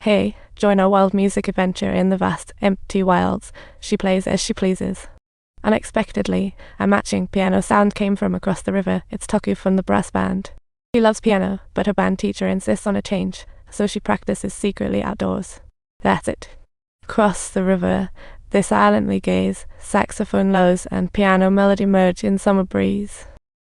Hey, join our wild music adventure in the vast, empty wilds. She plays as she pleases. Unexpectedly, a matching piano sound came from across the river. It's Tuku from the brass band. She loves piano, but her band teacher insists on a change, so she practices secretly outdoors. That's it. Across the river, they silently gaze, saxophone lows and piano melody merge in summer breeze.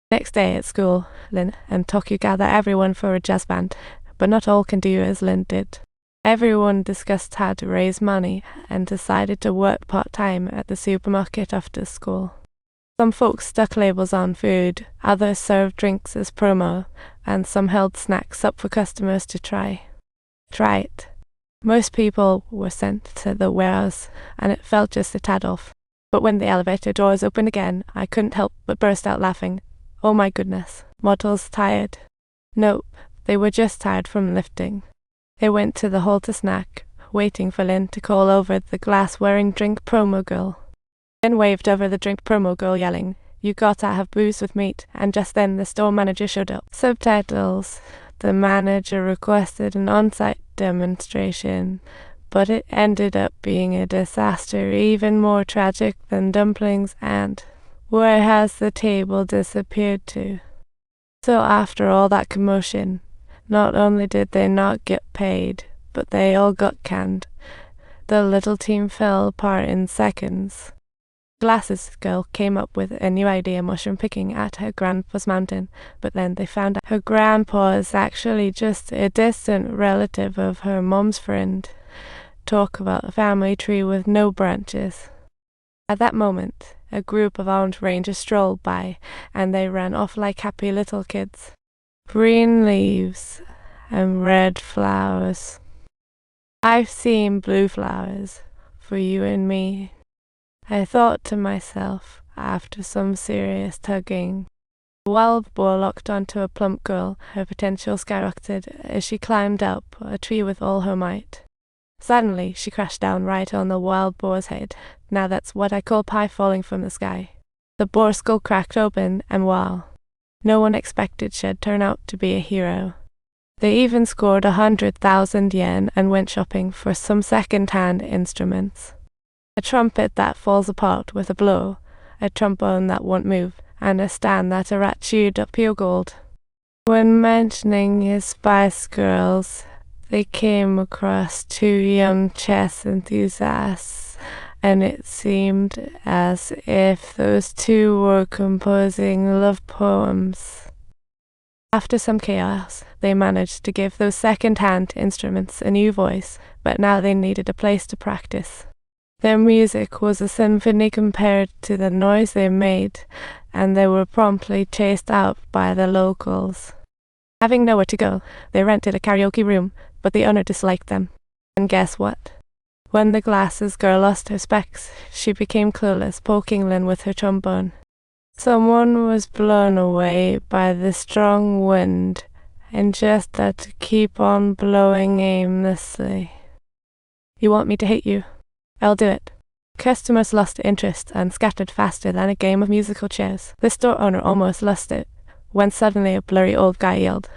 Next day at school, Lynn and Tuku gather everyone for a jazz band, but not all can do as Lynn did. Everyone discussed how to raise money and decided to work part-time at the supermarket after school. Some folks stuck labels on food, others served drinks as promo, and some held snacks up for customers to try. Try it. Most people were sent to the warehouse, and it felt just a tad off. But when the elevator doors opened again, I couldn't help but burst out laughing. Oh my goodness, models tired? Nope, they were just tired from lifting. They went to the hall to snack, waiting for Lynn to call over the glass-wearing drink promo girl. Lynn waved over the drink promo girl, yelling, "You gotta have booze with meat," and just then the store manager showed up. Subtitles. The manager requested an on-site demonstration, but it ended up being a disaster, even more tragic than dumplings, and where has the table disappeared to? So after all that commotion, not only did they not get paid, but they all got canned. The little team fell apart in seconds. Glasses girl came up with a new idea, mushroom picking at her grandpa's mountain, but then they found out her grandpa is actually just a distant relative of her mom's friend. Talk about a family tree with no branches. At that moment, a group of armed rangers strolled by, and they ran off like happy little kids. Green leaves and red flowers. I've seen blue flowers for you and me, I thought to myself after some serious tugging. The wild boar locked onto a plump girl. Her potential skyrocketed as she climbed up a tree with all her might. Suddenly, she crashed down right on the wild boar's head. Now that's what I call pie falling from the sky. The boar's skull cracked open, and wow, no one expected she'd turn out to be a hero. They even scored 100,000 yen and went shopping for some second-hand instruments. A trumpet that falls apart with a blow, a trombone that won't move, and a stand that a rat chewed up pure gold. When mentioning his Spice Girls, they came across two young chess enthusiasts, and it seemed as if those two were composing love poems. After some chaos, they managed to give those second-hand instruments a new voice, but now they needed a place to practice. Their music was a symphony compared to the noise they made, and they were promptly chased out by the locals. Having nowhere to go, they rented a karaoke room, but the owner disliked them. And guess what? When the glasses girl lost her specs, she became clueless, poking Lynn with her trombone. Someone was blown away by the strong wind, and just had to keep on blowing aimlessly. You want me to hate you? I'll do it. Customers lost interest and scattered faster than a game of musical chairs. The store owner almost lost it, when suddenly a blurry old guy yelled,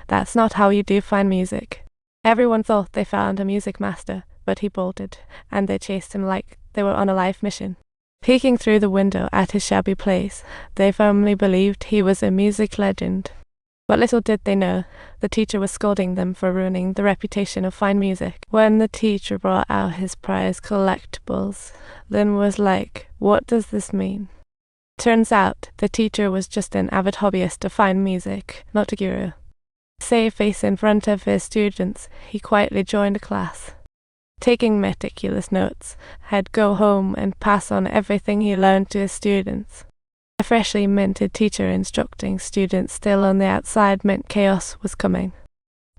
"That's not how you do fine music." Everyone thought they found a music master, but he bolted, and they chased him like they were on a life mission. Peeking through the window at his shabby place, they firmly believed he was a music legend. But little did they know, the teacher was scolding them for ruining the reputation of fine music. When the teacher brought out his prize collectibles, Lynn was like, "What does this mean?" Turns out, the teacher was just an avid hobbyist of fine music, not a guru. Save face in front of his students, he quietly joined a class. Taking meticulous notes, he'd go home and pass on everything he learned to his students. A freshly minted teacher instructing students still on the outside meant chaos was coming.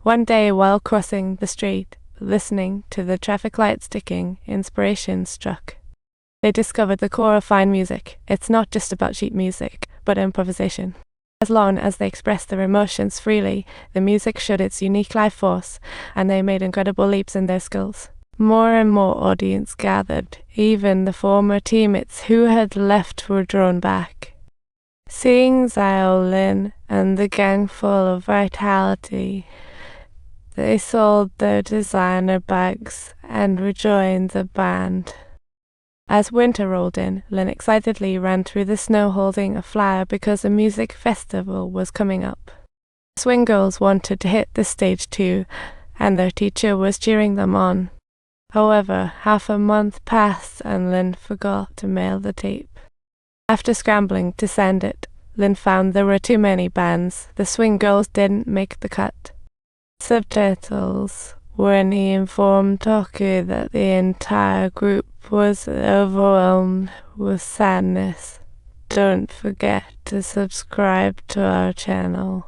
One day while crossing the street, listening to the traffic lights ticking, inspiration struck. They discovered the core of fine music. It's not just about sheet music, but improvisation. As long as they expressed their emotions freely, the music showed its unique life force, and they made incredible leaps in their skills. More and more audience gathered. Even the former teammates who had left were drawn back. Seeing Xiao Lin and the gang full of vitality, They sold their designer bags and rejoined the band. As winter rolled in, Lynn excitedly ran through the snow holding a flyer because a music festival was coming up. Swing girls wanted to hit the stage too, and their teacher was cheering them on. However, half a month passed and Lynn forgot to mail the tape. After scrambling to send it, Lynn found there were too many bands. The swing girls didn't make the cut. Subtitles when he informed Toku that the entire group was overwhelmed with sadness. Don't forget to subscribe to our channel.